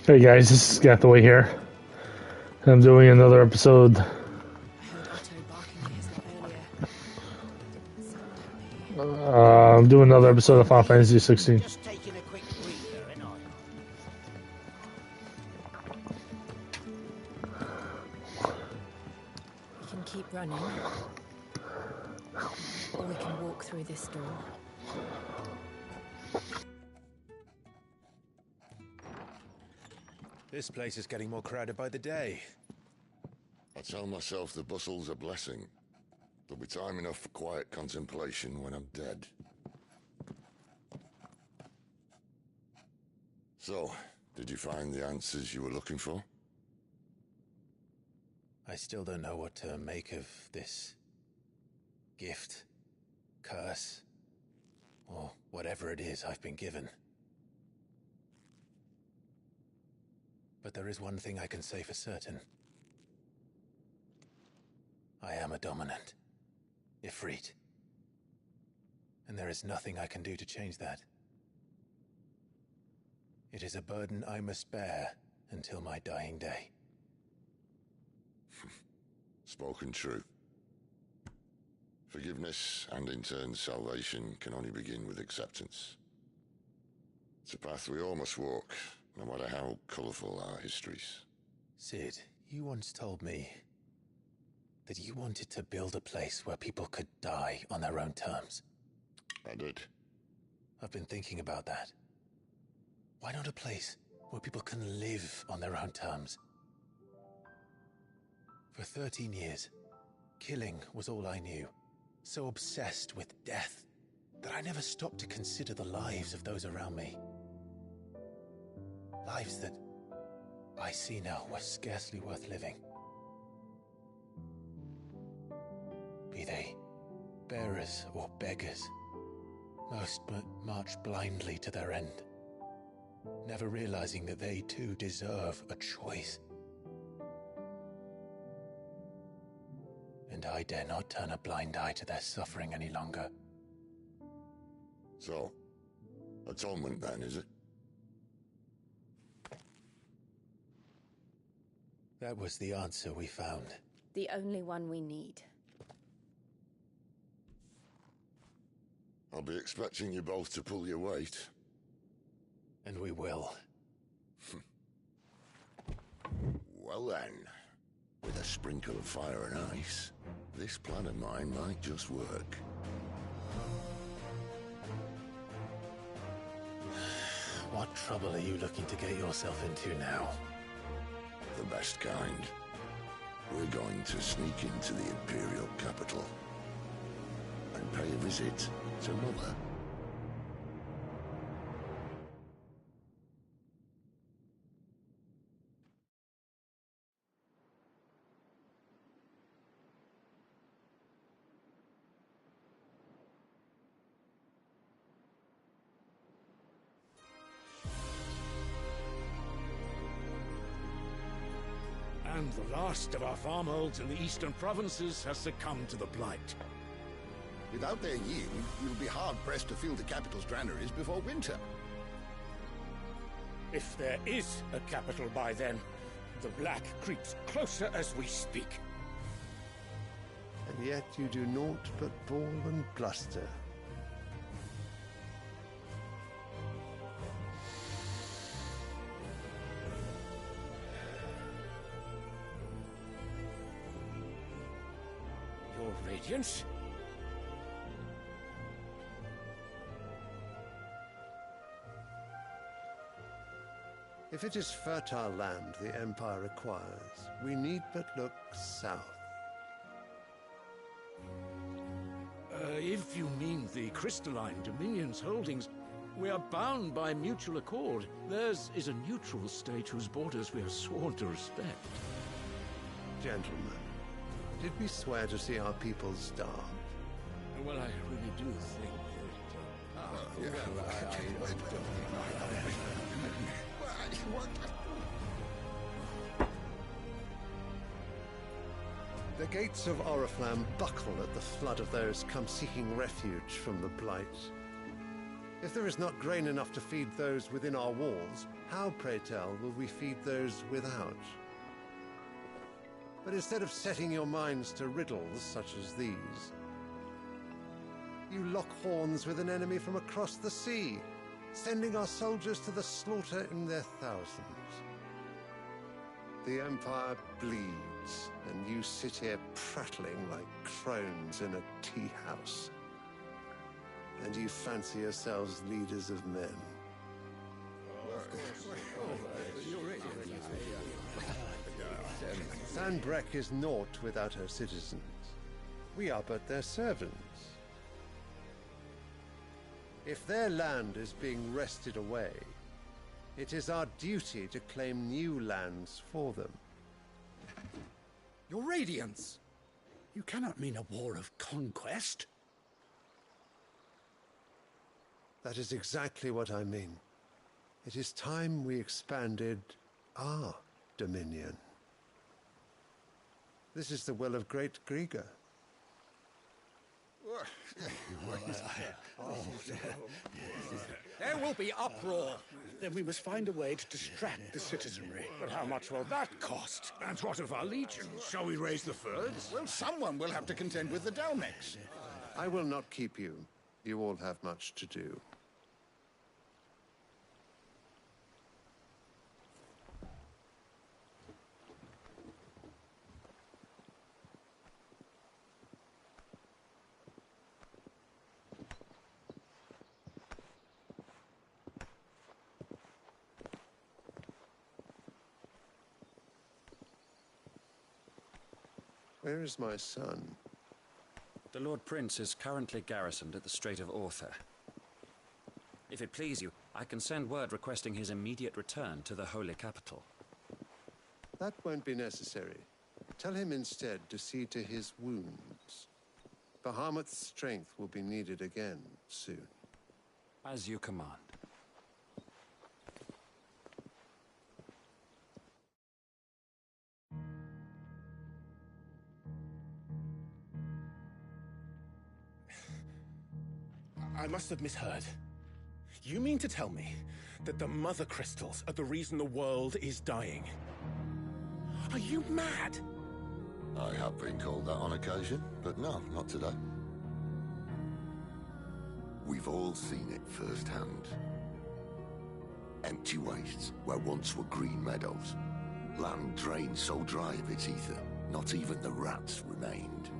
Hey guys, this is Gathaway here. I'm doing another episode. I'm doing another episode of Final Fantasy XVI. Just taking a quick breather, ain't I? We can keep running, or we can walk through this door. This place is getting more crowded by the day. I tell myself the bustle's a blessing. There'll be time enough for quiet contemplation when I'm dead. So, did you find the answers you were looking for? I still don't know what to make of this gift, curse, or whatever it is I've been given. But there is one thing I can say for certain. I am a dominant, Ifrit. And there is nothing I can do to change that. It is a burden I must bear until my dying day. Spoken true. Forgiveness and in turn salvation can only begin with acceptance. It's a path we all must walk, no matter how colourful our histories. Sid, you once told me that you wanted to build a place where people could die on their own terms. I did. I've been thinking about that. Why not a place where people can live on their own terms? For 13 years, killing was all I knew. So obsessed with death that I never stopped to consider the lives of those around me. Lives that I see now were scarcely worth living. Be they bearers or beggars, most march blindly to their end, never realizing that they too deserve a choice. And I dare not turn a blind eye to their suffering any longer. So, atonement then, is it? That was the answer we found. The only one we need. I'll be expecting you both to pull your weight. And we will. Well then, with a sprinkle of fire and ice, this plan of mine might just work. What trouble are you looking to get yourself into now? The best kind. We're going to sneak into the Imperial capital and pay a visit to Mother. And the last of our farmholds in the eastern provinces has succumbed to the blight. Without their yield, we'll be hard-pressed to fill the capital's granaries before winter. If there is a capital by then, the black creeps closer as we speak. And yet you do naught but bawl and bluster. Your Radiance? If it is fertile land the Empire requires, we need but look south. If you mean the crystalline Dominion's holdings, we are bound by mutual accord. Theirs is a neutral state whose borders we are sworn to respect. Gentlemen, did we swear to see our people starve? Well, I really do think The gates of Oriflamme buckle at the flood of those come seeking refuge from the Blight. If there is not grain enough to feed those within our walls, how, pray tell, will we feed those without? But instead of setting your minds to riddles such as these, you lock horns with an enemy from across the sea, sending our soldiers to the slaughter in their thousands. The Empire bleeds, and you sit here prattling like crones in a tea house. And you fancy yourselves leaders of men. Sandbreck is naught without her citizens. We are but their servants. If their land is being wrested away, it is our duty to claim new lands for them. Your Radiance! You cannot mean a war of conquest. That is exactly what I mean. It is time we expanded our dominion. This is the will of great Grieger. There will be uproar. Then we must find a way to distract the citizenry. But how much will that cost? And what of our legions? Shall we raise the Fyrds? Well, someone will have to contend with the Dalmex. I will not keep you. You all have much to do. Where is my son? The Lord Prince is currently garrisoned at the Strait of Orther. If it please you, I can send word requesting his immediate return to the Holy Capital. That won't be necessary. Tell him instead to see to his wounds. Bahamut's strength will be needed again soon. As you command. I must have misheard. You mean to tell me that the Mother Crystals are the reason the world is dying? Are you mad? I have been called that on occasion, but no, not today. We've all seen it firsthand. Empty wastes where once were green meadows. Land drained so dry of its ether, not even the rats remained.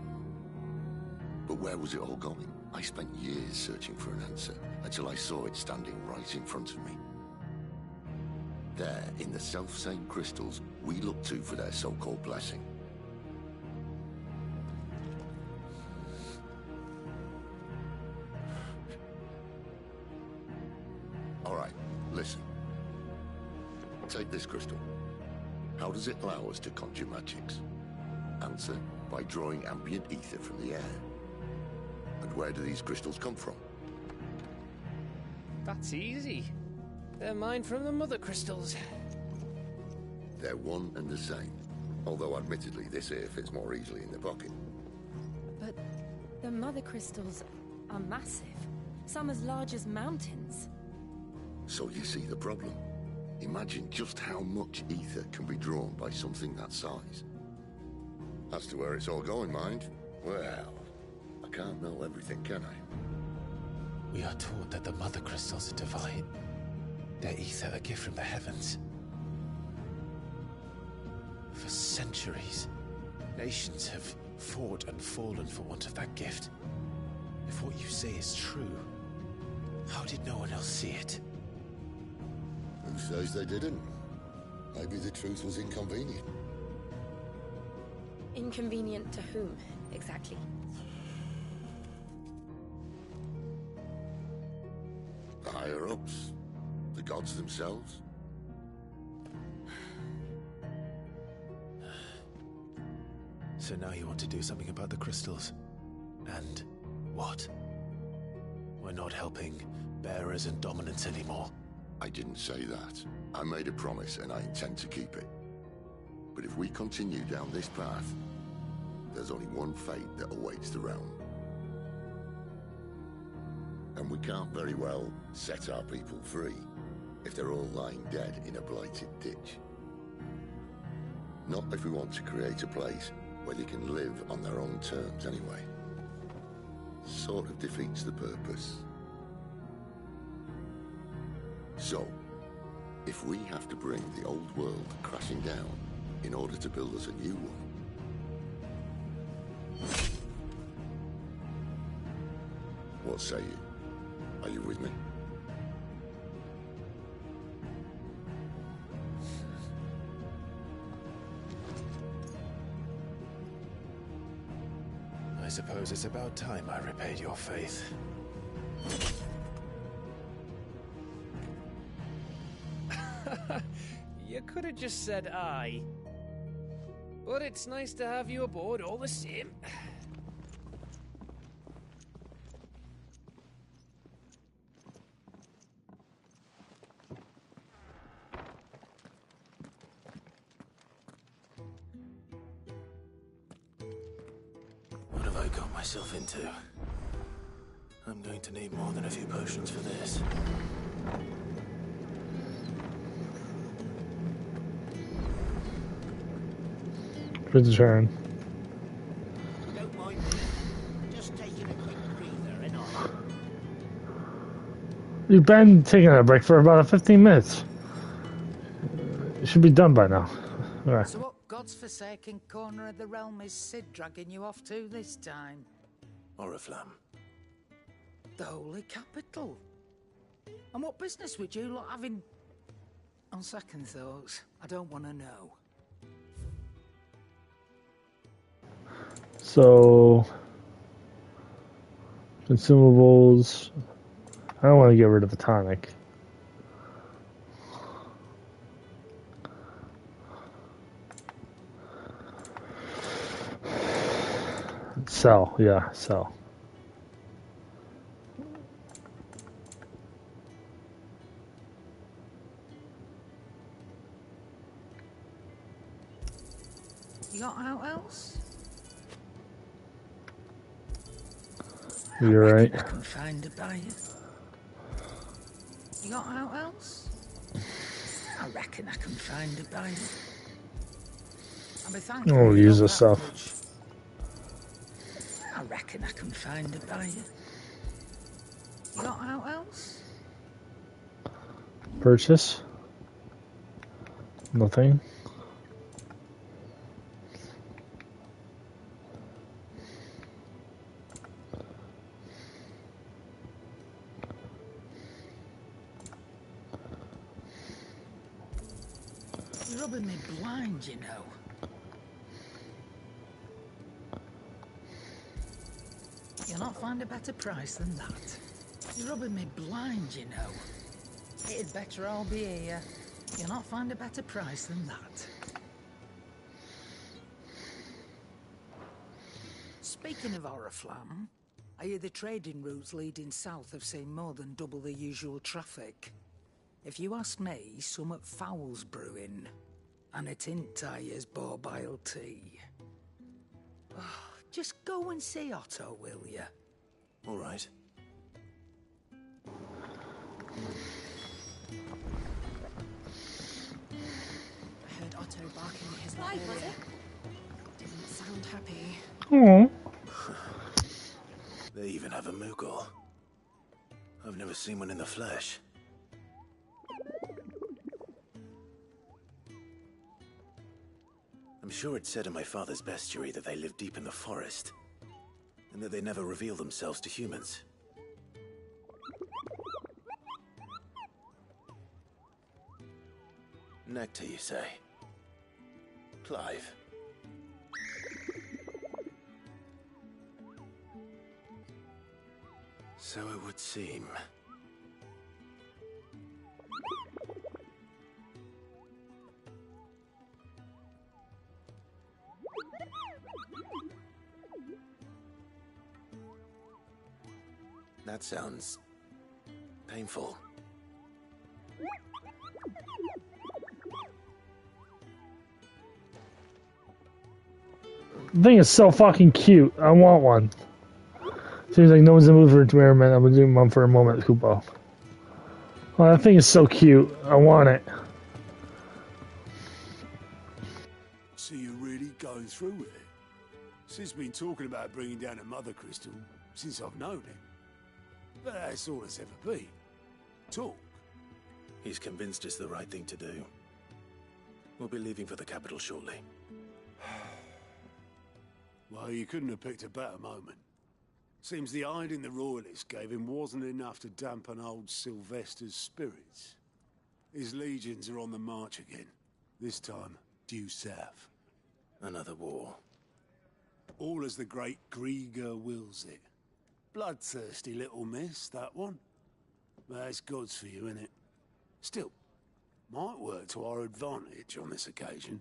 But where was it all going? I spent years searching for an answer, until I saw it standing right in front of me. There, in the self-same crystals we look to for their so-called blessing. All right, listen. Take this crystal. How does it allow us to conjure magics? Answer, by drawing ambient ether from the air. And where do these crystals come from? That's easy. They're mined from the Mother Crystals. They're one and the same. Although admittedly this here fits more easily in the pocket. But the Mother Crystals are massive. Some as large as mountains. So you see the problem. Imagine just how much ether can be drawn by something that size. As to where it's all going, mind? Well, I can't know everything, can I? We are taught that the Mother Crystals are divine. Their ether a gift from the heavens. For centuries, nations have fought and fallen for want of that gift. If what you say is true, how did no one else see it? Who says they didn't? Maybe the truth was inconvenient. Inconvenient to whom, exactly? The higher-ups? The gods themselves? So now you want to do something about the crystals? And what? We're not helping bearers and dominants anymore. I didn't say that. I made a promise and I intend to keep it. But if we continue down this path, there's only one fate that awaits the realm. And we can't very well set our people free if they're all lying dead in a blighted ditch. Not if we want to create a place where they can live on their own terms anyway. Sort of defeats the purpose. So, if we have to bring the old world crashing down in order to build us a new one, what say you? Are you with me? I suppose it's about time I repaid your faith. You could have just said aye. But it's nice to have you aboard all the same. What have I got myself into? I'm going to need more than a few potions for this. For the turn. Don't mind me. Just taking a quick breather and I. You've been taking a break for about 15 minutes. It should be done by now. Alright. So what God's forsaken corner of the realm is Sid dragging you off to this time? Oriflamme. The Holy Capital. And what business would you lot have in... On second thoughts, I don't want to know. So... Consumables... I don't want to get rid of the tonic. Sell, yeah, sell. You got out else? You're right. I can find a buyer. You got out else? I reckon I can find a buyer. I'll be thankful. Oh, you use don't this that stuff. much. I reckon I can find a buyer. You got out else? Purchase. Nothing. You're rubbing me blind, you know. You'll not find a better price than that. You're rubbing me blind, you know. It'd better all be here. You'll not find a better price than that. Speaking of Oriflamme, I hear the trading routes leading south have seen more than double the usual traffic. If you ask me, summat foul's brewing. And a tint tires borbile tea. Just go and see Otto, will you? All right. I heard Otto barking at his life, was it? Didn't sound happy. Oh. They even have a Moogle. I've never seen one in the flesh. I'm sure it said in my father's bestiary that they live deep in the forest, and that they never reveal themselves to humans. Nectar, you say? Clive. So it would seem. That sounds painful. The thing is so fucking cute. I want one. If Seems like no one's in the mood for experiment. I'm gonna do mom for a moment, Koopa. Oh, that thing is so cute. I want it. So you're really going through with it? Sis been talking about bringing down a mother crystal since I've known him. But that's all it's ever been. Talk. He's convinced it's the right thing to do. We'll be leaving for the capital shortly. Well, you couldn't have picked a better moment. Seems the hiding the royalists gave him wasn't enough to dampen old Sylvester's spirits. His legions are on the march again. This time, due south. Another war. All as the great Grieger wills it. Bloodthirsty little miss, that one. But that's God's for you, innit? Still, might work to our advantage on this occasion.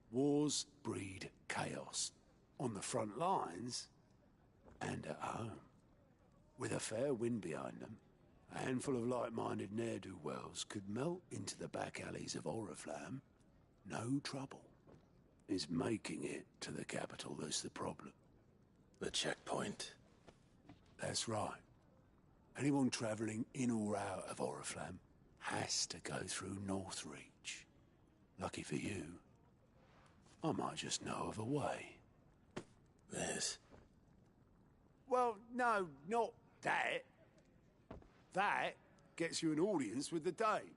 Wars breed chaos. On the front lines, and at home. With a fair wind behind them, a handful of like-minded ne'er-do-wells could melt into the back alleys of Oriflamme. No trouble. It's making it to the capital that's the problem. The checkpoint. That's right. Anyone travelling in or out of Oriflamme has to go through Northreach. Lucky for you, I might just know of a way. This? Well, no, not that. That gets you an audience with the Dame.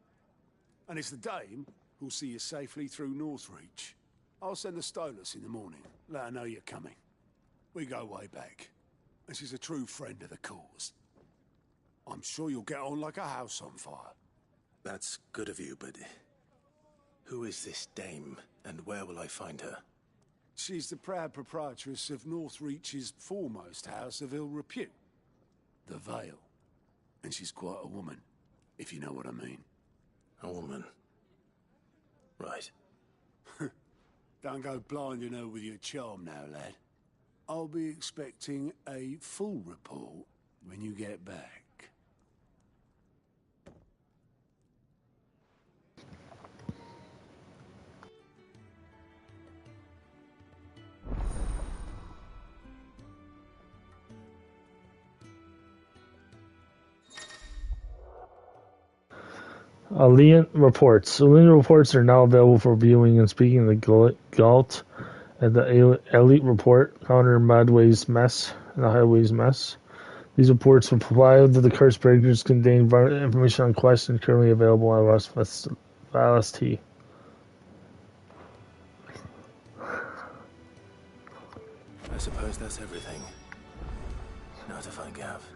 And it's the Dame who'll see you safely through Northreach. I'll send the Stolas in the morning. Let her know you're coming. We go way back. And she's a true friend of the cause. I'm sure you'll get on like a house on fire. That's good of you, but... who is this Dame, and where will I find her? She's the proud proprietress of Northreach's foremost house of ill repute, the Vale. And she's quite a woman, if you know what I mean. A woman? Right. Don't go blinding her with your charm now, lad. I'll be expecting a full report when you get back. Alliant reports. Alliant reports are now available for viewing and speaking the Galt and the Elite report, Counter Madway's Mess and the Highway's Mess. These reports will provide that the curse breakers contain information on questions currently available on VLST. I suppose that's everything. Now to find Gav.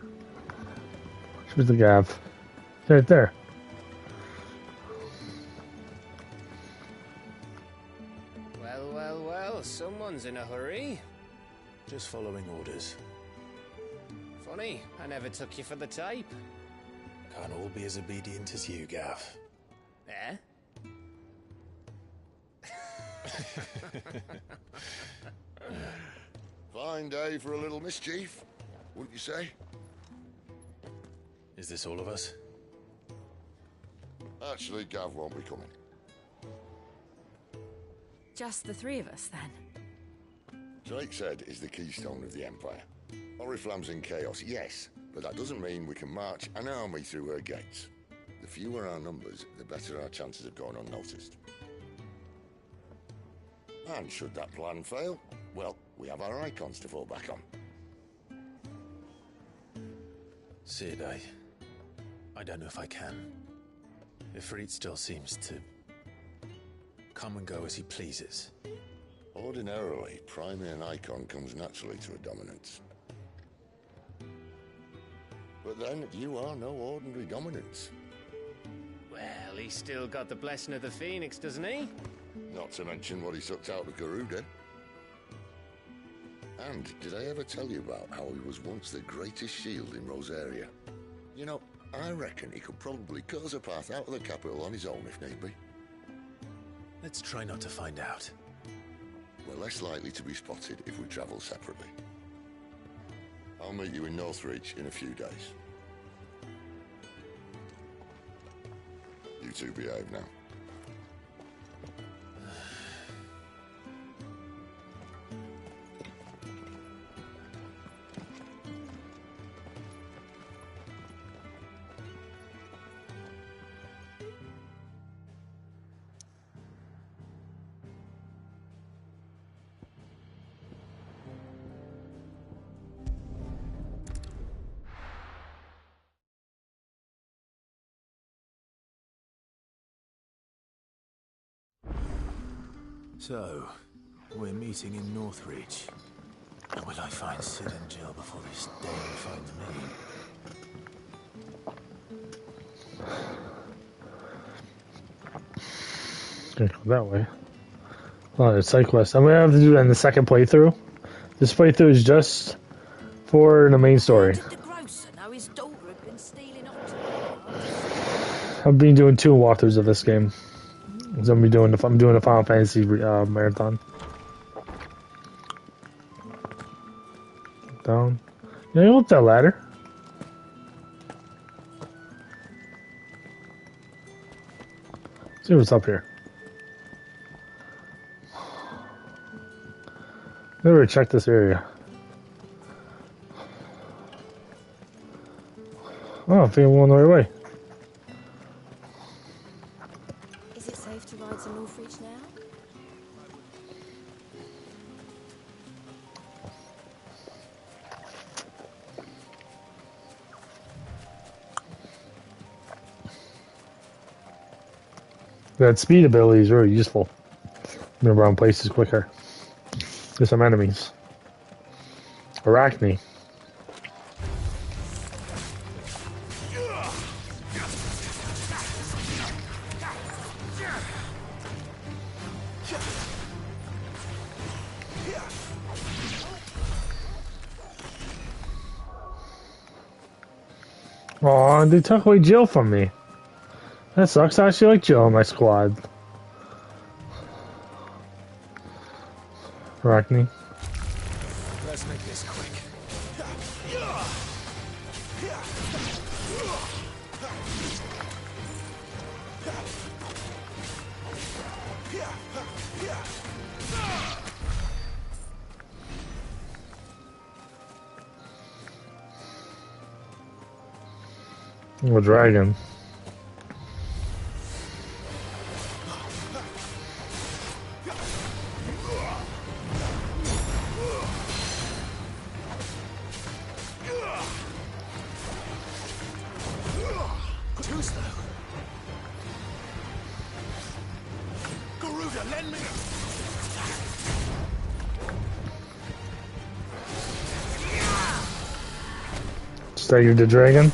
Here's the Gav. Right there. Well, someone's in a hurry. Just following orders. Funny, I never took you for the type. Can't all be as obedient as you, Gav. Eh? Fine day for a little mischief, wouldn't you say? Is this all of us? Actually, Gav won't be coming. Just the three of us, then? Drake's Head is the keystone of the Empire. Oriflamme's in chaos, yes, but that doesn't mean we can march an army through her gates. The fewer our numbers, the better our chances of going unnoticed. And should that plan fail, well, we have our icons to fall back on. Sid, I don't know if I can. Ifrit still seems to come and go as he pleases. Ordinarily, priming an icon comes naturally to a dominance. But then, you are no ordinary dominance. Well, he's still got the blessing of the Phoenix, doesn't he? Not to mention what he sucked out of Garuda. And did I ever tell you about how he was once the greatest shield in Rosaria? You know, I reckon he could probably cut us a path out of the capital on his own if need be. Let's try not to find out. We're less likely to be spotted if we travel separately. I'll meet you in Northreach in a few days. You two behave now. So, we're meeting in Northreach. Will I find Sid and Jill before this day finds me? Can't go that way. Oh, it's side quest. I'm gonna have to do that in the second playthrough. This playthrough is just for the main story. Did the grocer know his daughter had been stealing ox? I've been doing 2 walkthroughs of this game. So I'm doing the Final Fantasy marathon. Down. Yeah, you want that ladder? See what's up here. Never checked this area. Oh, I think I'm going the right way. Is it safe to ride to Northreach now? That speed ability is really useful. Move around places quicker. There's some enemies. Arachne. Aw, they took away Jill from me. That sucks. I actually like Jill in my squad. Arachne. Let's make this quick. Oh, a dragon. Too slow. Garuda, lend me. Stagger the dragon.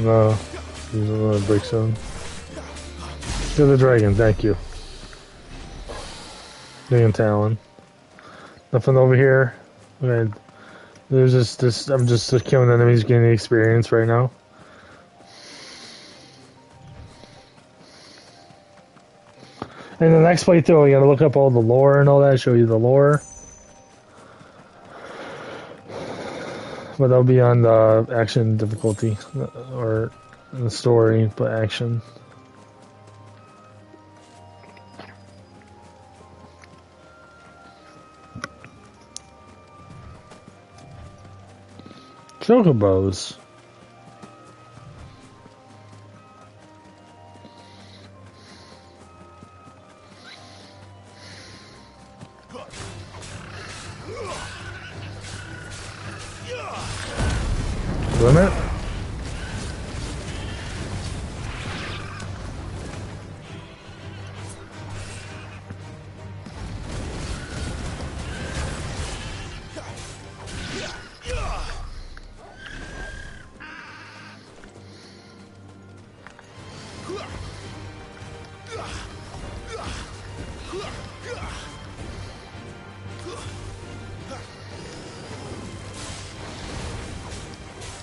No, there's another break zone. To the dragon, thank you. Dragon Talon. Nothing over here. Okay. There's just this. I'm just killing enemies, getting the experience right now. In the next playthrough, I gotta look up all the lore and all that. Show you the lore. But that'll be on the action difficulty, or the story, but action. Chocobos. Limit?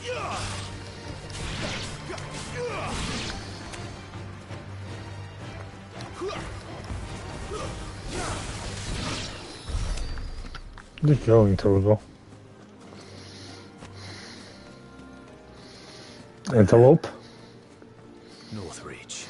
Yeah! The killing total. Antelope. Northreach.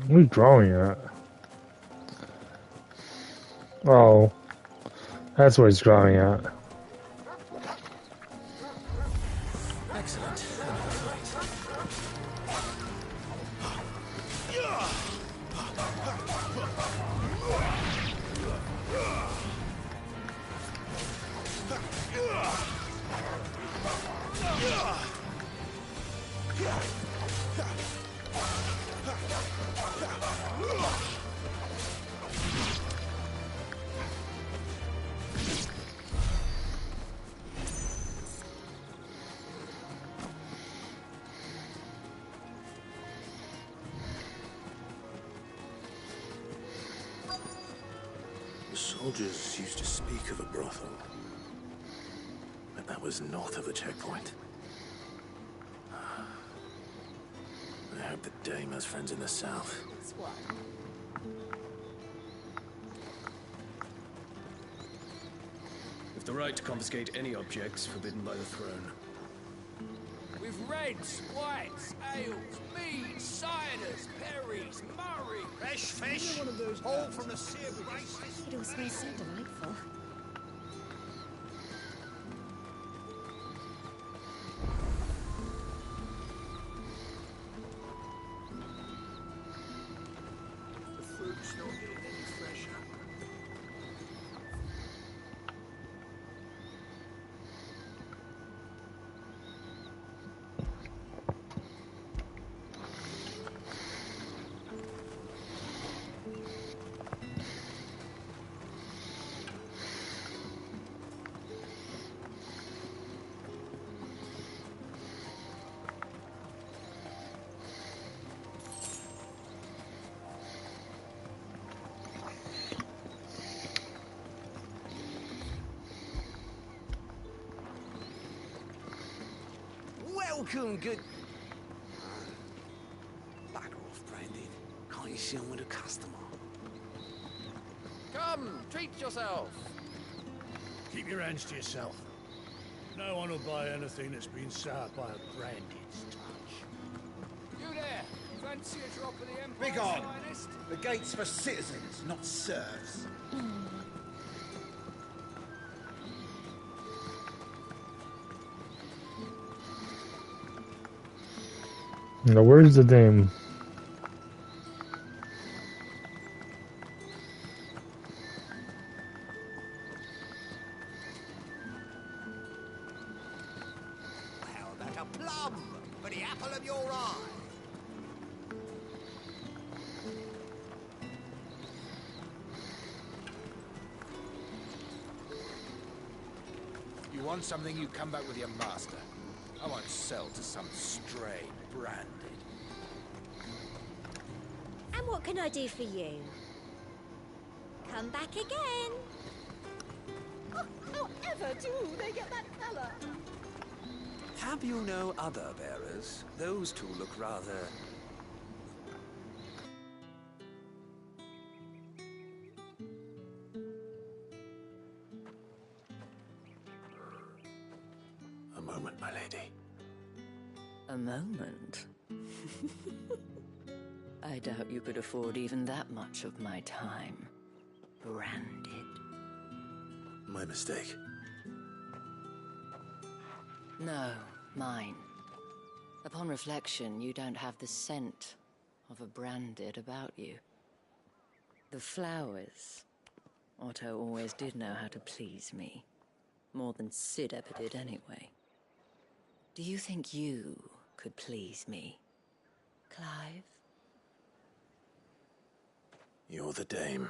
What are you drawing at? Oh, that's what he's drawing at. Excellent. The soldiers used to speak of a brothel. But that was north of the checkpoint. I hope the dame has friends in the south. That's what. With the right to confiscate any objects forbidden by the throne. With reds, whites, ales, meads, ciders, perries, murray. Fresh fish, all from the sea of grace. It all smells so delightful. The fruit's not getting any fresher. Welcome, good... Back off, Brandon. Can't you see I'm with a customer? Come, treat yourself. Keep your hands to yourself. No one will buy anything that's been soured by a branded's touch. You there, fancy a drop of the Empire's Begone! finest? The gate's for citizens, not serfs. Now, where's the dame? How about a plum for the apple of your eye? You want something, you come back with your master. I won't sell to some stray branded. And what can I do for you? Come back again. Oh, however do they get that colour? Have you no other bearers? Those two look rather... A moment, my lady. A moment? I doubt you could afford even that much of my time. Branded. My mistake. No, mine. Upon reflection, you don't have the scent of a branded about you. The flowers. Otto always did know how to please me. More than Sid ever did anyway. Do you think you could please me, Clive? You're the dame.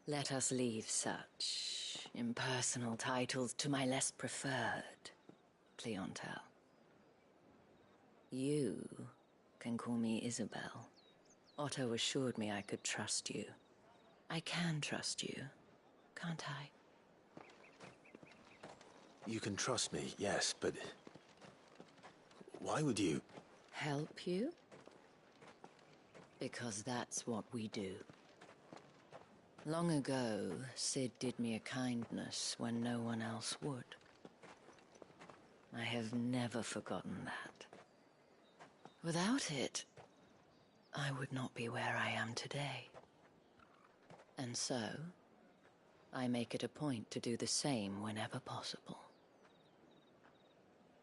Let us leave such impersonal titles to my less preferred clientele. You can call me Isabel. Otto assured me I could trust you. I can trust you, can't I? You can trust me, yes, but... why would you... Help you? Because that's what we do. Long ago, Sid did me a kindness when no one else would. I have never forgotten that. Without it, I would not be where I am today. And so, I make it a point to do the same whenever possible.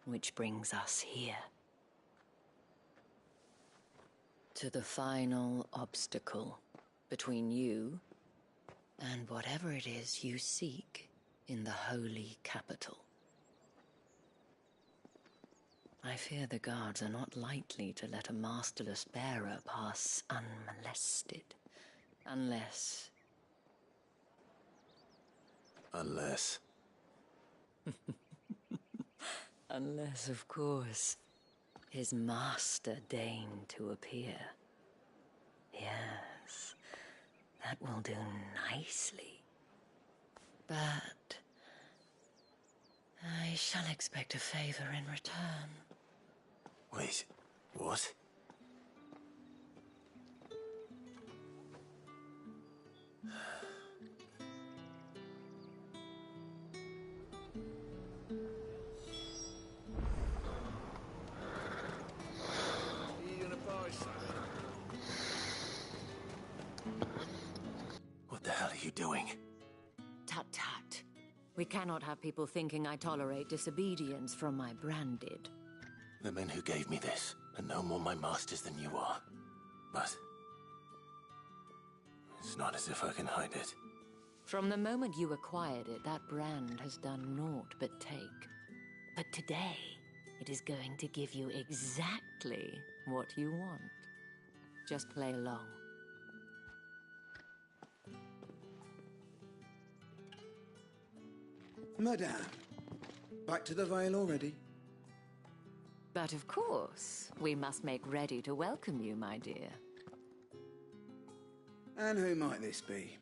Which brings us here. To the final obstacle between you and whatever it is you seek in the holy capital. I fear the guards are not likely to let a masterless bearer pass unmolested. Unless... Unless... Unless, of course, his master deigned to appear. Yes, that will do nicely. But... I shall expect a favor in return. Wait, what? What the hell are you doing? Tut tut. We cannot have people thinking I tolerate disobedience from my branded. The men who gave me this are no more my masters than you are. But... it's not as if I can hide it. From the moment you acquired it, that brand has done naught but take. But today, it is going to give you exactly what you want. Just play along. Madame, back to the Vale already? But of course, we must make ready to welcome you, my dear. And who might this be?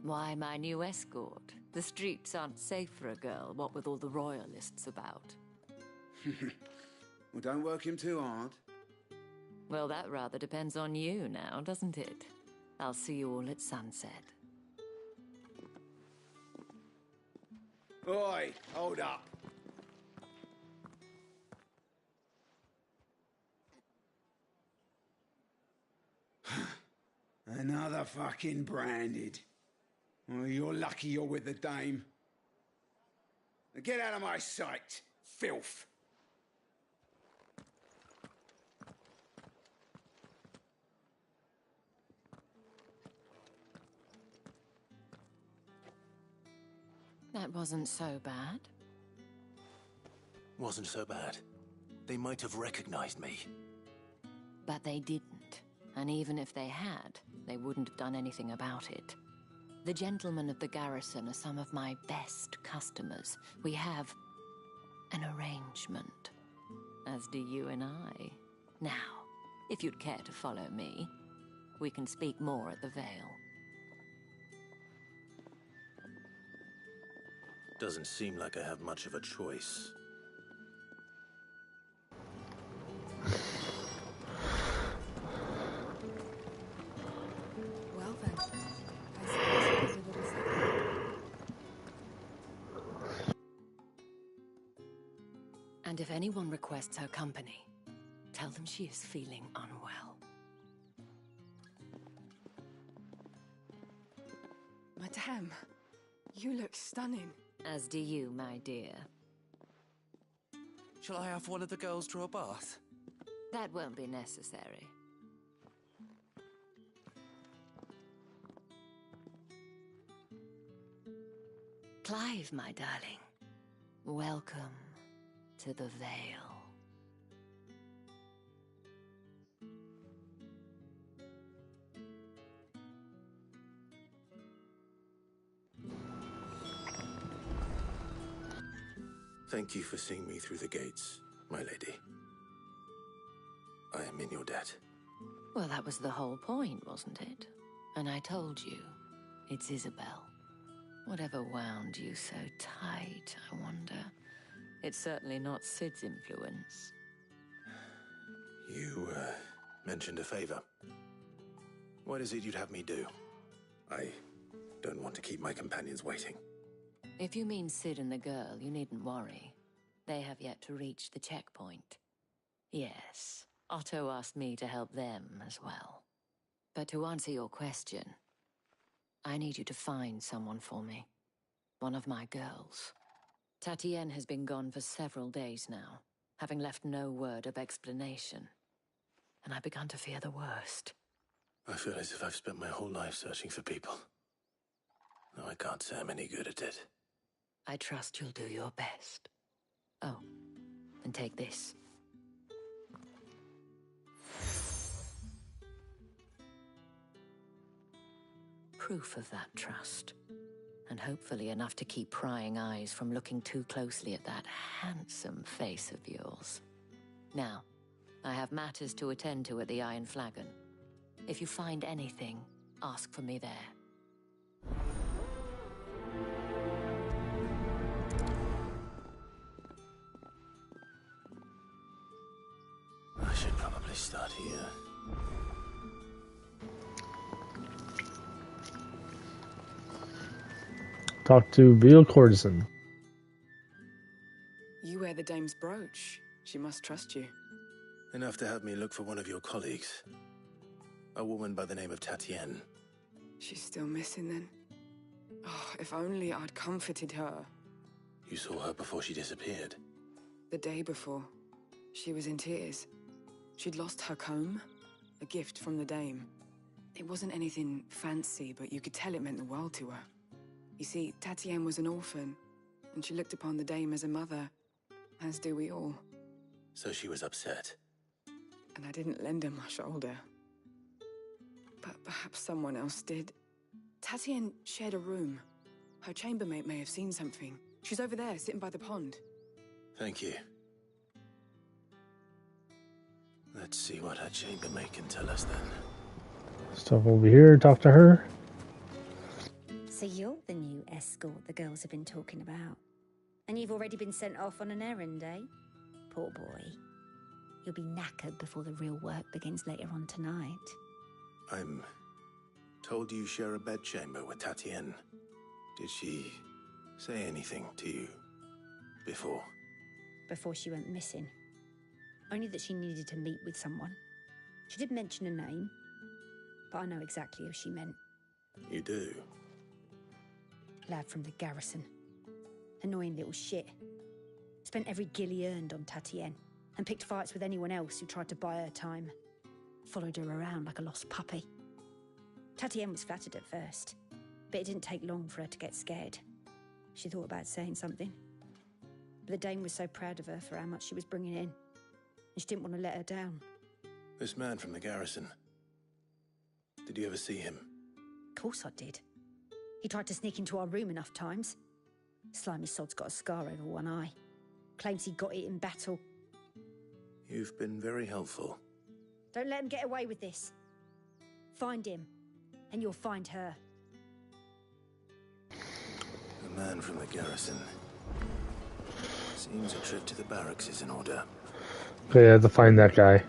Why, my new escort. The streets aren't safe for a girl, what with all the royalists about. Well, don't work him too hard. Well, that rather depends on you now, doesn't it? I'll see you all at sunset. Oi, hold up. Another fucking branded. Well, you're lucky you're with the dame. Now get out of my sight, filth. That wasn't so bad. Wasn't so bad. They might have recognized me. But they didn't. And even if they had, they wouldn't have done anything about it. The gentlemen of the garrison are some of my best customers. We have an arrangement, as do you and I. Now, if you'd care to follow me, we can speak more at the Vale. Doesn't seem like I have much of a choice. Well then, I suppose you did what he said. And if anyone requests her company, tell them she is feeling unwell. Madame, you look stunning. As do you, my dear. Shall I have one of the girls draw a bath? That won't be necessary. Clive, my darling, welcome to the Vale. Thank you for seeing me through the gates, my lady. I am in your debt. Well, that was the whole point, wasn't it? And I told you, it's Isabel. Whatever wound you so tight, I wonder. It's certainly not Sid's influence. You, mentioned a favor. What is it you'd have me do? I don't want to keep my companions waiting. If you mean Sid and the girl, you needn't worry. They have yet to reach the checkpoint. Yes, Otto asked me to help them as well. But to answer your question, I need you to find someone for me. One of my girls. Tatienne has been gone for several days now, having left no word of explanation. And I've begun to fear the worst. I feel as if I've spent my whole life searching for people. No, I can't say I'm any good at it. I trust you'll do your best. Oh, and take this. Proof of that trust. And hopefully enough to keep prying eyes from looking too closely at that handsome face of yours. Now, I have matters to attend to at the Iron Flagon. If you find anything, ask for me there. I should probably start here. Talk to Veal Courtesan. You wear the dame's brooch. She must trust you. Enough to have me look for one of your colleagues. A woman by the name of Tatienne. She's still missing then. Oh, if only I'd comforted her. You saw her before she disappeared. The day before. She was in tears. She'd lost her comb, a gift from the dame. It wasn't anything fancy, but you could tell it meant the world to her. You see, Tatienne was an orphan, and she looked upon the dame as a mother, as do we all. So she was upset. And I didn't lend her my shoulder. But perhaps someone else did. Tatienne shared a room. Her chambermaid may have seen something. She's over there, sitting by the pond. Thank you. Let's see what her chambermaid can tell us then. Stuff over here, talk to her. So you're the new escort the girls have been talking about. And you've already been sent off on an errand, eh? Poor boy. You'll be knackered before the real work begins later on tonight. I'm told you share a bedchamber with Tatienne. Did she say anything to you before? Before she went missing. Only that she needed to meet with someone. She did mention a name, but I know exactly who she meant. You do? Lad from the garrison. Annoying little shit. Spent every guil he earned on Tatienne, and picked fights with anyone else who tried to buy her time. Followed her around like a lost puppy. Tatienne was flattered at first, but it didn't take long for her to get scared. She thought about saying something. But the dame was so proud of her for how much she was bringing in, and she didn't want to let her down. This man from the garrison. Did you ever see him? Of course I did. He tried to sneak into our room enough times. Slimy sod's got a scar over one eye. Claims he got it in battle. You've been very helpful. Don't let him get away with this. Find him, and you'll find her. A man from the garrison. Seems a trip to the barracks is in order. Okay, I have to find that guy.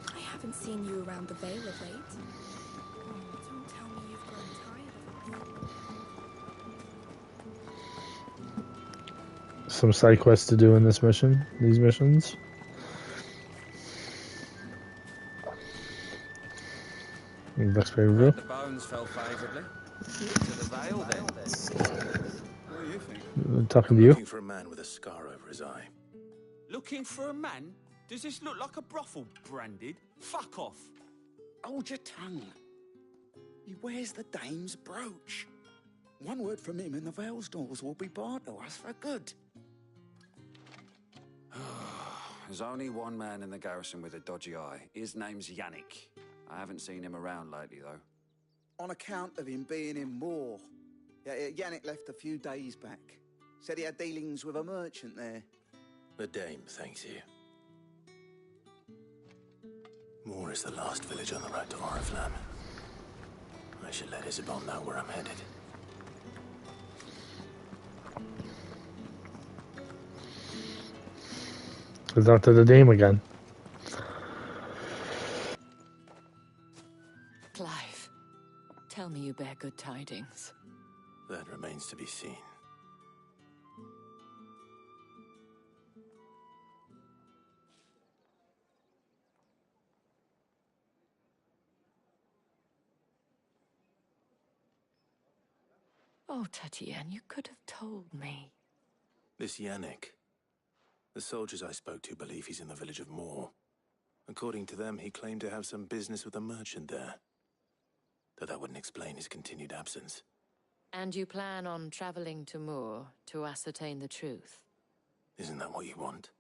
I haven't seen you around the Vale of late. Oh, don't tell me you've grown tired of us. Some side quests to do in this mission. These missions. Blueberry Brook. The bones fell favourably. To the Vale, then. What do you think? Talking to you. Looking for a man with a scar over his eye. Looking for a man? Does this look like a brothel, Branded? Fuck off. Hold your tongue. He wears the dame's brooch. One word from him and the Vale's doors will be barred to us for good. There's only one man in the garrison with a dodgy eye. His name's Yannick. I haven't seen him around lately, though. On account of him being in war. Yeah, Yannick left a few days back. Said he had dealings with a merchant there. The dame thanks you. Moor is the last village on the road to Oriflamme. I should let Isabel know where I'm headed. It's not to the dame again. Clive, tell me you bear good tidings. That remains to be seen. Oh, Tatienne, you could have told me. This Yannick. The soldiers I spoke to believe he's in the village of Moor. According to them, he claimed to have some business with a merchant there. Though that wouldn't explain his continued absence. And you plan on traveling to Moor to ascertain the truth? Isn't that what you want?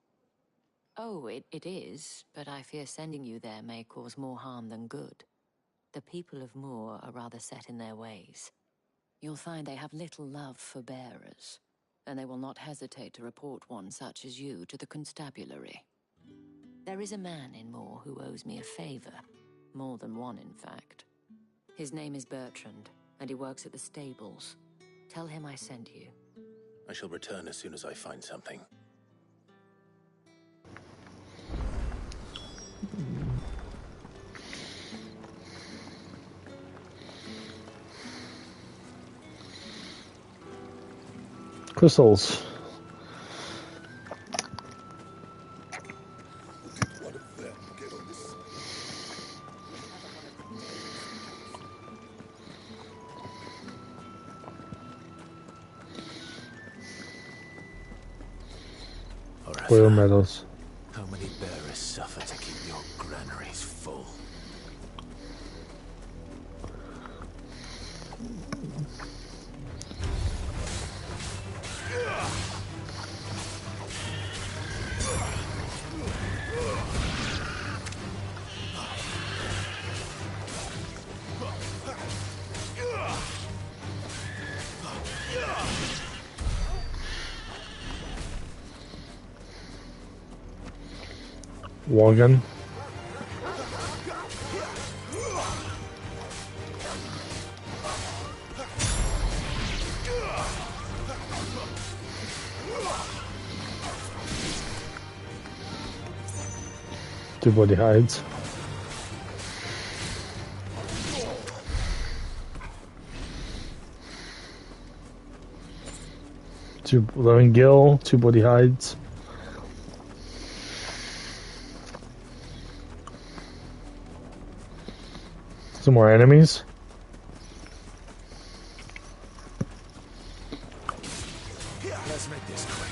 Oh, it is, but I fear sending you there may cause more harm than good. The people of Moor are rather set in their ways. You'll find they have little love for bearers, and they will not hesitate to report one such as you to the constabulary. There is a man in Moor who owes me a favor. More than one, in fact. His name is Bertrand, and he works at the stables. Tell him I sent you. I shall return as soon as I find something. Crystals. Oil metals. How many bearers suffer to keep your granaries full? Wagon. Two body hides. Two living gill, two body hides. Some more enemies. Let's make this quick.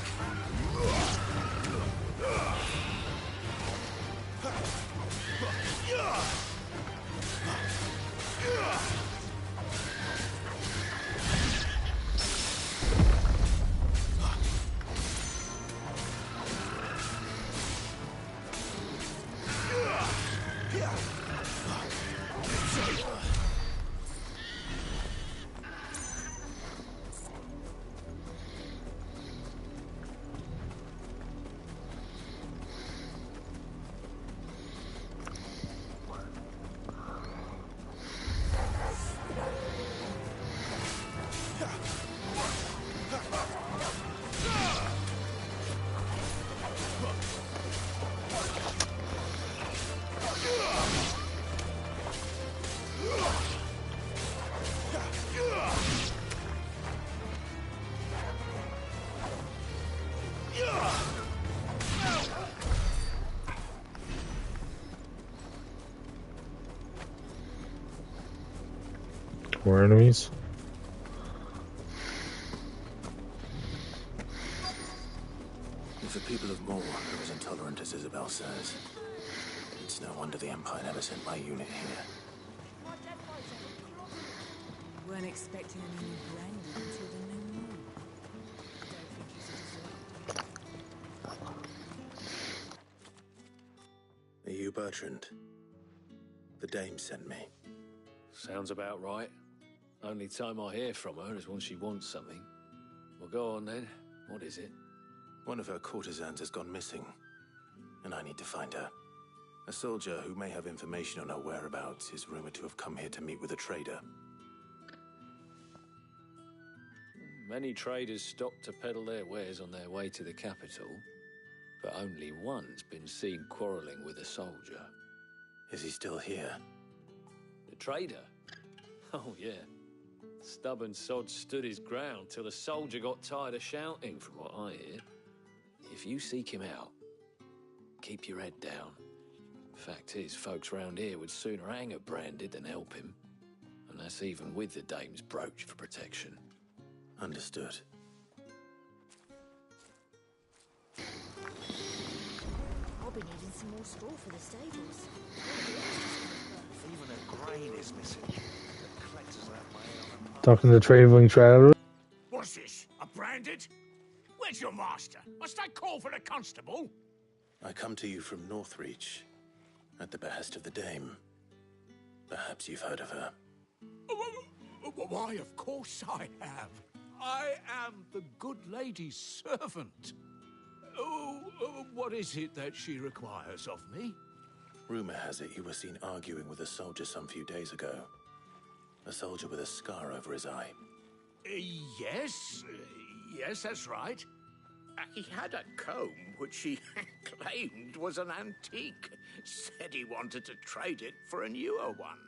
More enemies. If the people of Moor are as intolerant as Isabel says, it's no wonder the Empire never sent my unit here. Weren't expecting a new Brandon until the new moon. Are you Bertrand? The dame sent me. Sounds about right. Only time I hear from her is when she wants something. Well, go on then. What is it? One of her courtesans has gone missing, and I need to find her. A soldier who may have information on her whereabouts is rumored to have come here to meet with a trader. Many traders stop to peddle their wares on their way to the capital, but only one's been seen quarrelling with a soldier. Is he still here? The trader? Oh, yeah. Stubborn sod stood his ground till the soldier got tired of shouting, from what I hear. If you seek him out, keep your head down. Fact is, folks round here would sooner hang a Branded than help him. And that's even with the dame's brooch for protection. Understood. I'll be needing some more straw for the stables. Even a grain is missing. The collectors have my own. Talking to the traveling traveler. What's this? A Branded? Where's your master? Must I call for the constable? I come to you from Northreach, at the behest of the dame. Perhaps you've heard of her. Why, of course I have. I am the good lady's servant. What is it that she requires of me? Rumor has it you were seen arguing with a soldier some few days ago. A soldier with a scar over his eye. Yes, that's right. He had a comb which he claimed was an antique. Said he wanted to trade it for a newer one.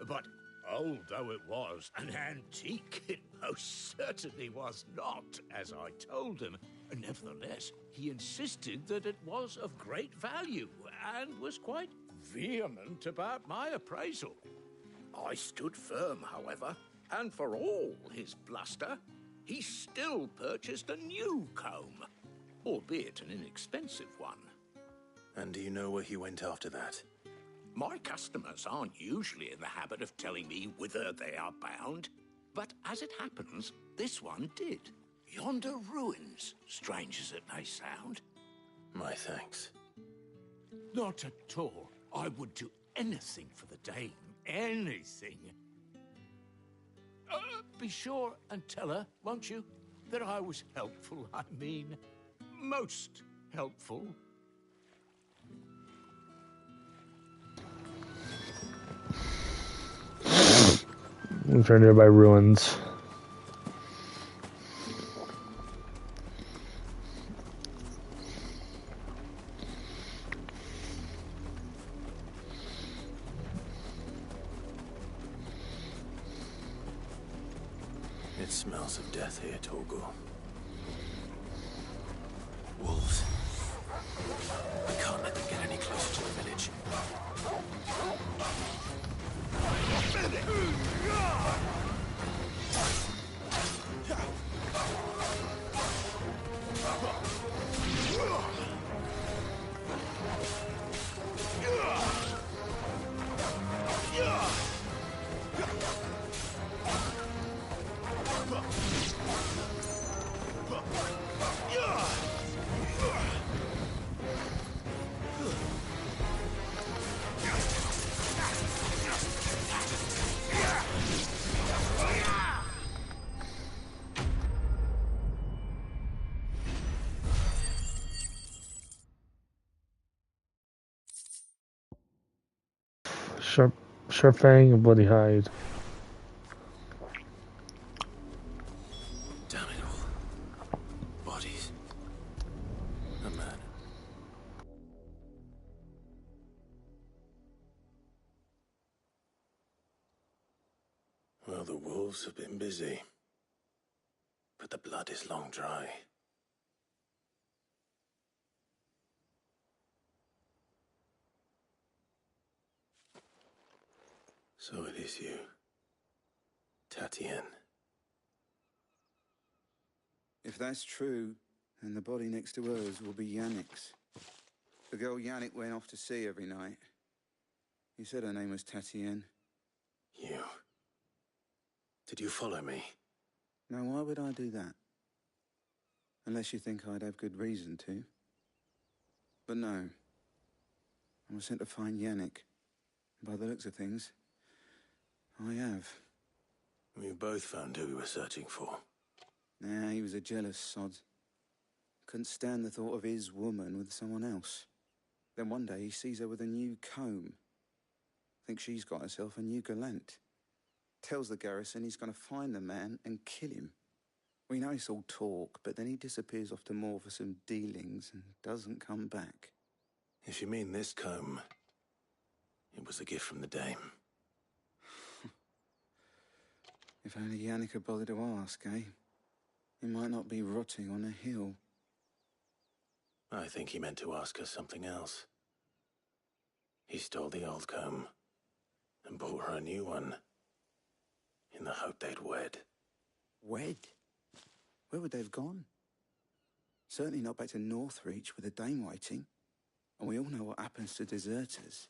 But old though it was, an antique it most certainly was not, as I told him. Nevertheless, he insisted that it was of great value and was quite vehement about my appraisal. I stood firm, however, and for all his bluster, he still purchased a new comb, albeit an inexpensive one. And do you know where he went after that? My customers aren't usually in the habit of telling me whither they are bound, but as it happens, this one did. Yonder ruins, strange as it may sound. My thanks. Not at all. I would do anything for the dame. Anything. Be sure and tell her, won't you, that I was helpful. I mean, most helpful. I'm surrounded by ruins. It smells of death here, Torgal. Wolves. We can't let them get any closer to the village. Sharp fang and bloody hide. Damn it all. Bodies. A man. Well, the wolves have been busy. But the blood is long dry. So it is you, Tatienne. If that's true, then the body next to hers will be Yannick's. The girl Yannick went off to sea every night. He said her name was Tatienne. You. Did you follow me? Now, why would I do that? Unless you think I'd have good reason to. But no. I was sent to find Yannick. By the looks of things, I have. We both found who we were searching for. Nah, he was a jealous sod. Couldn't stand the thought of his woman with someone else. Then one day he sees her with a new comb. Thinks she's got herself a new gallant. Tells the garrison he's going to find the man and kill him. We know it's all talk, but then he disappears off to Moor for some dealings and doesn't come back. If you mean this comb, it was a gift from the dame. If only Yannick had bothered to ask, eh? He might not be rotting on a hill. I think he meant to ask her something else. He stole the old comb and bought her a new one in the hope they'd wed. Wed? Where would they have gone? Certainly not back to Northreach with a dame waiting. And we all know what happens to deserters.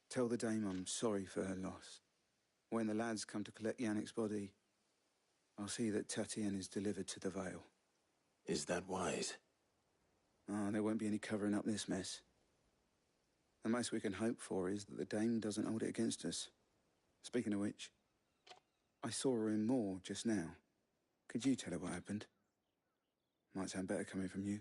Tell the dame I'm sorry for her loss. When the lads come to collect Yannick's body, I'll see that Tatienne is delivered to the Vale. Is that wise? Ah, there won't be any covering up this mess. The most we can hope for is that the dame doesn't hold it against us. Speaking of which, I saw her in Moor just now. Could you tell her what happened? Might sound better coming from you.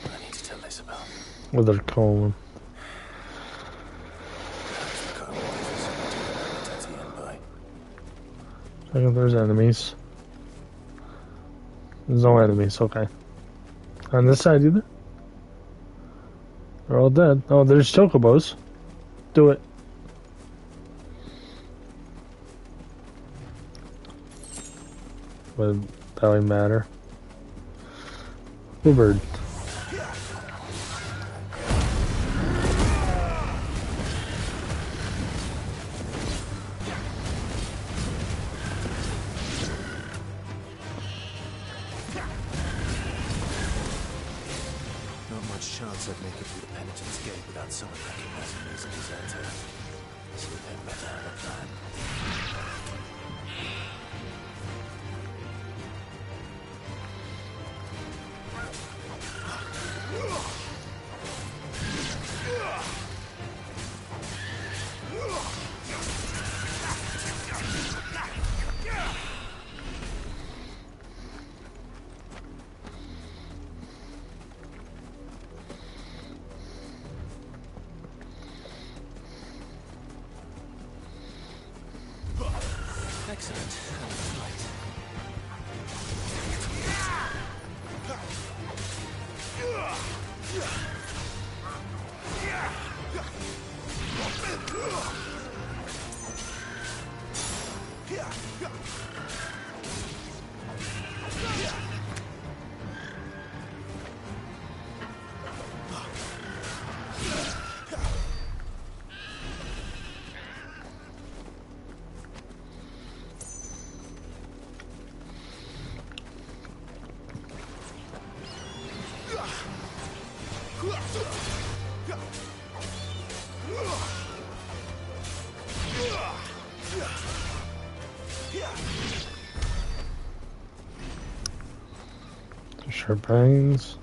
I need to tell Isabel. What they're calling. I think there's enemies. There's no enemies, okay. On this side either? They're all dead. Oh, there's chocobos. Do it. Would that really matter? Bluebird. Not much chance I'd make it through the Penitent's Gate without someone recognizing me as a deserter. So they'd better have a plan. Excellent. Sharp brains.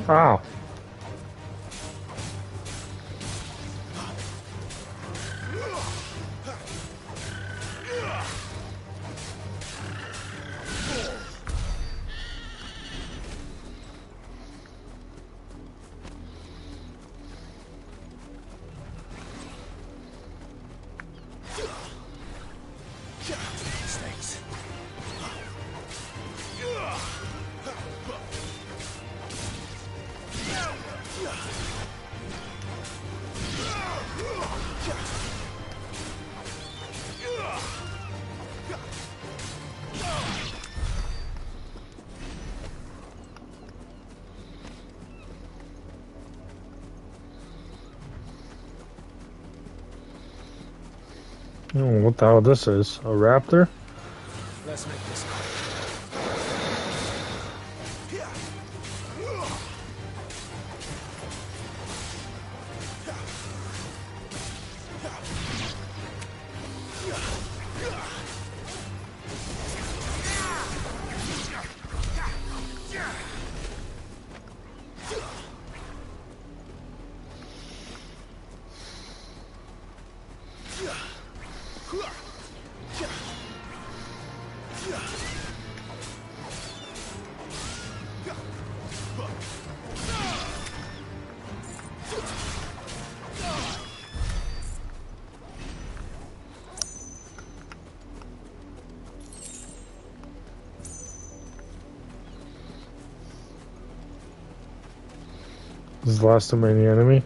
Ow. Snakes. I don't know what the hell this is. A raptor? Let's make this quick. This is the last of many enemies.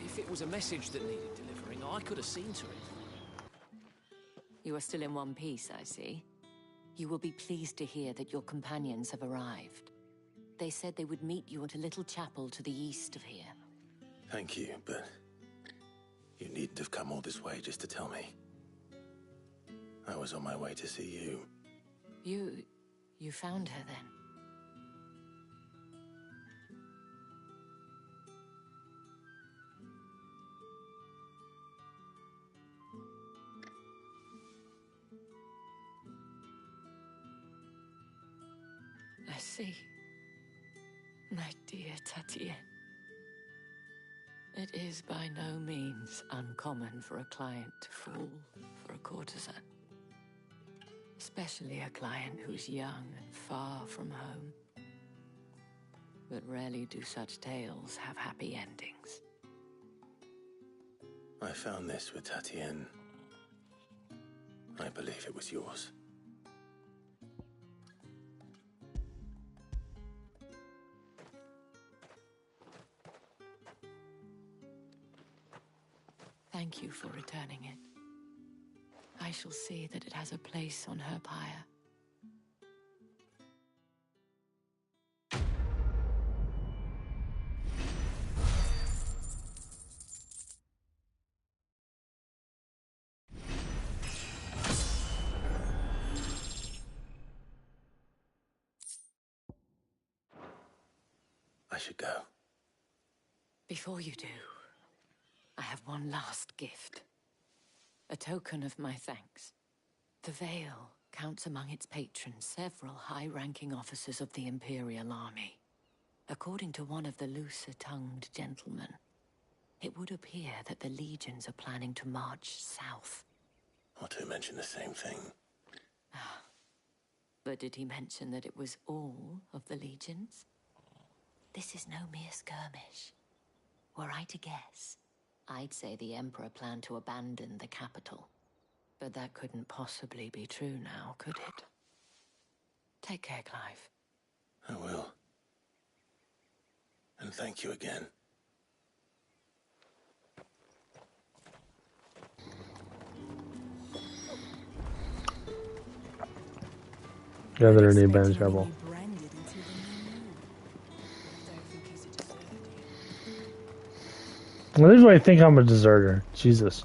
If it was a message that needed delivering, I could have seen to it. You are still in one piece, I see. You will be pleased to hear that your companions have arrived. They said they would meet you at a little chapel to the east of here. Thank you, but you needn't have come all this way just to tell me. I was on my way to see you. You found her then? I see. My dear Tatienne. It is by no means uncommon for a client to fall for a courtesan. Especially a client who's young and far from home. But rarely do such tales have happy endings. I found this with Tatienne. I believe it was yours. Thank you for returning it. I shall see that it has a place on her pyre. I should go. Before you do, I have one last gift. A token of my thanks. The Vale counts among its patrons several high-ranking officers of the Imperial Army. According to one of the looser-tongued gentlemen, it would appear that the legions are planning to march south. Otto mentioned the same thing. But did he mention that it was all of the legions? This is no mere skirmish. Were I to guess, I'd say the Emperor planned to abandon the capital. But that couldn't possibly be true now, could it? Take care, Clive. I will. And thank you again. Gather any band trouble. Well, this is why I think I'm a deserter. Jesus.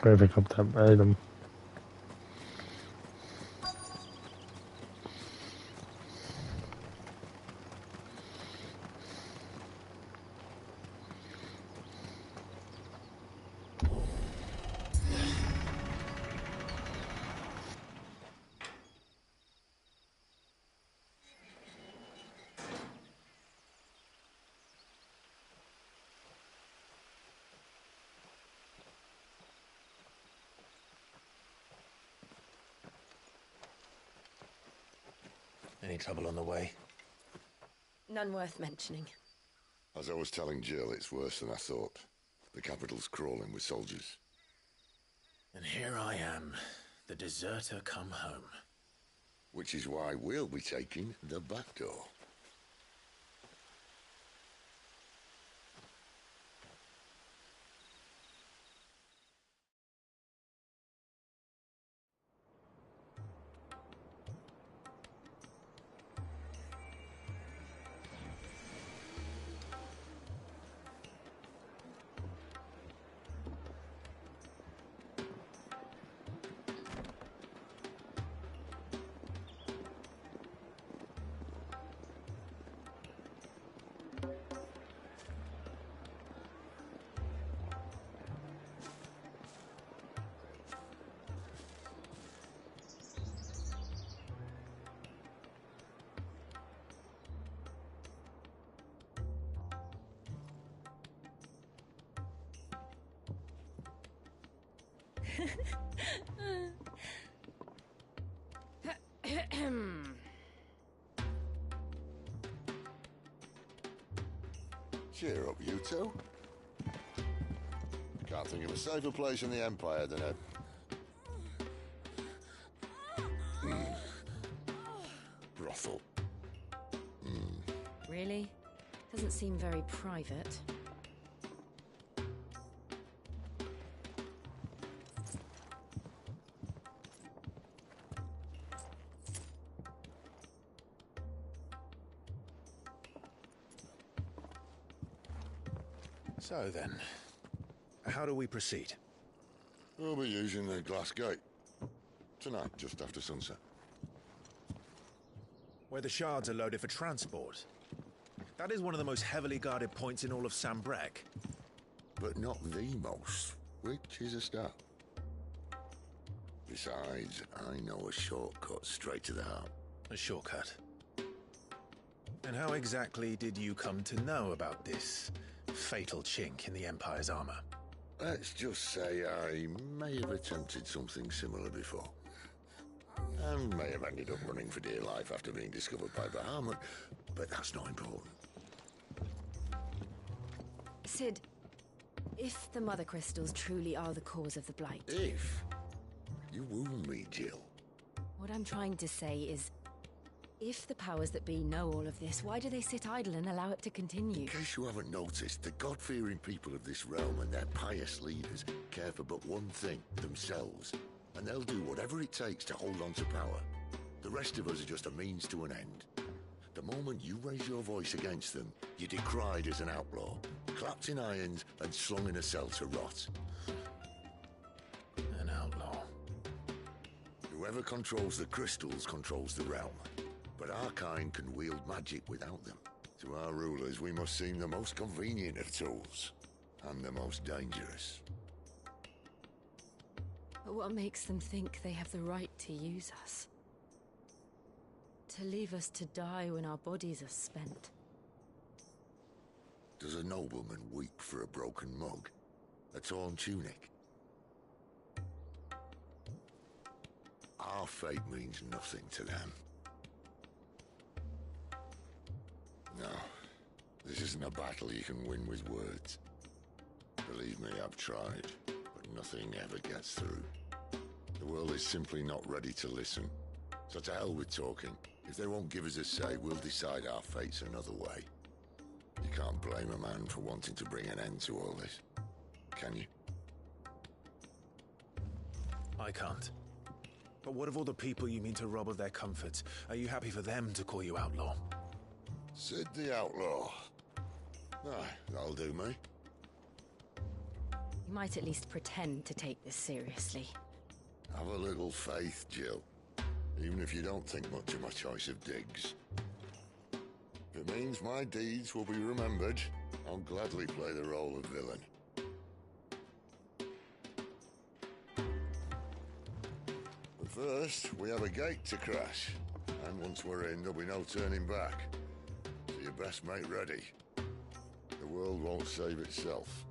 Gotta pick up that item. Any trouble on the way? None worth mentioning. As I was telling Jill, it's worse than I thought. The capital's crawling with soldiers. And here I am, the deserter come home. Which is why we'll be taking the back door. Cheer up, you two. Can't think of a safer place in the Empire than a... brothel. Really? Doesn't seem very private. So then, how do we proceed? We'll be using the glass gate. Tonight, just after sunset. Where the shards are loaded for transport. That is one of the most heavily guarded points in all of Sambrek. But not the most, which is a start. Besides, I know a shortcut straight to the heart. A shortcut? And how exactly did you come to know about this fatal chink in the Empire's armor? Let's just say I may have attempted something similar before. And may have ended up running for dear life after being discovered by Bahamut, but that's not important. Sid, if the Mother Crystals truly are the cause of the Blight... If? You wound me, Jill. What I'm trying to say is, if the powers that be know all of this, why do they sit idle and allow it to continue? In case you haven't noticed, the God-fearing people of this realm and their pious leaders care for but one thing, themselves. And they'll do whatever it takes to hold on to power. The rest of us are just a means to an end. The moment you raise your voice against them, you're decried as an outlaw, clapped in irons and slung in a cell to rot. An outlaw. Whoever controls the crystals controls the realm. But our kind can wield magic without them. To our rulers, we must seem the most convenient of tools, and the most dangerous. But what makes them think they have the right to use us? To leave us to die when our bodies are spent? Does a nobleman weep for a broken mug? A torn tunic? Our fate means nothing to them. No, this isn't a battle you can win with words. Believe me, I've tried, but nothing ever gets through. The world is simply not ready to listen. So to hell with talking. If they won't give us a say, we'll decide our fates another way. You can't blame a man for wanting to bring an end to all this, can you? I can't. But what of all the people you mean to rob of their comforts? Are you happy for them to call you outlaw? Sid the Outlaw. Aye, that'll do me. You might at least pretend to take this seriously. Have a little faith, Jill. Even if you don't think much of my choice of digs. If it means my deeds will be remembered, I'll gladly play the role of villain. But first, we have a gate to crash. And once we're in, there'll be no turning back. So you best make ready. The world won't save itself.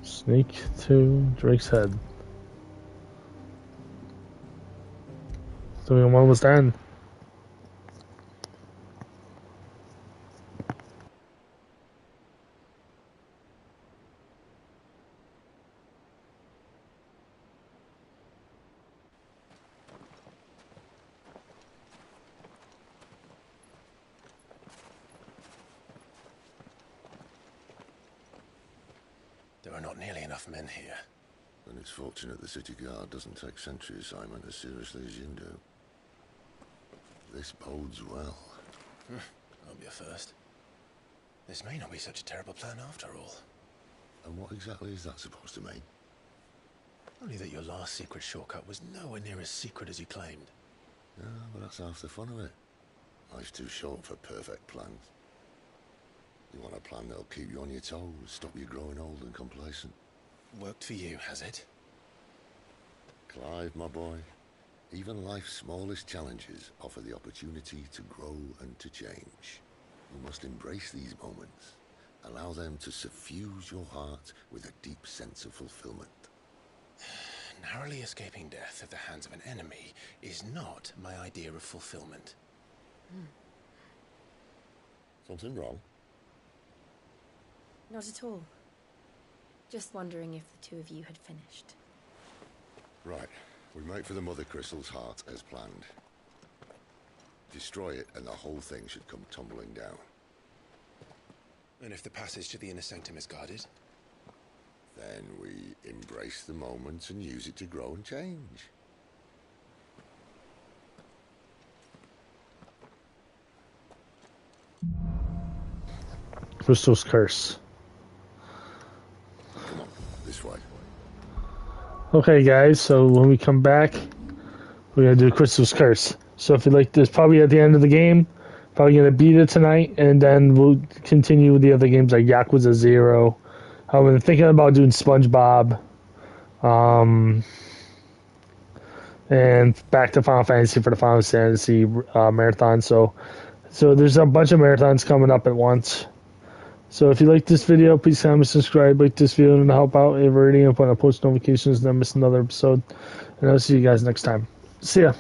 Sneak to Drake's head. So we almost done. There are not nearly enough men here. Then it's fortunate the city guard doesn't take sentry assignment as seriously as you do. This bodes well. Won't be a first. This may not be such a terrible plan after all. And what exactly is that supposed to mean? Only that your last secret shortcut was nowhere near as secret as you claimed. Yeah, but that's half the fun of it. Life's too short for perfect plans. You want a plan that'll keep you on your toes, stop you growing old and complacent. Worked for you, has it? Clive, my boy, even life's smallest challenges offer the opportunity to grow and to change. You must embrace these moments. Allow them to suffuse your heart with a deep sense of fulfillment. Narrowly escaping death at the hands of an enemy is not my idea of fulfillment. Something wrong? Not at all. Just wondering if the two of you had finished. Right. We make for the Mother Crystal's heart as planned. Destroy it and the whole thing should come tumbling down. And if the passage to the inner sanctum is guarded? Then we embrace the moment and use it to grow and change. Crystal's Curse. Come on, this way. Okay, guys, so when we come back, we're going to do Crystal's Curse. So if you like this, probably at the end of the game, probably going to beat it tonight, and then we'll continue with the other games like Yakuza 0. I've been thinking about doing SpongeBob, and back to Final Fantasy for the Final Fantasy marathon. So there's a bunch of marathons coming up at once. So if you like this video, please comment, subscribe, like this video, and help out everybody and put on post notifications, and then miss another episode. And I'll see you guys next time. See ya.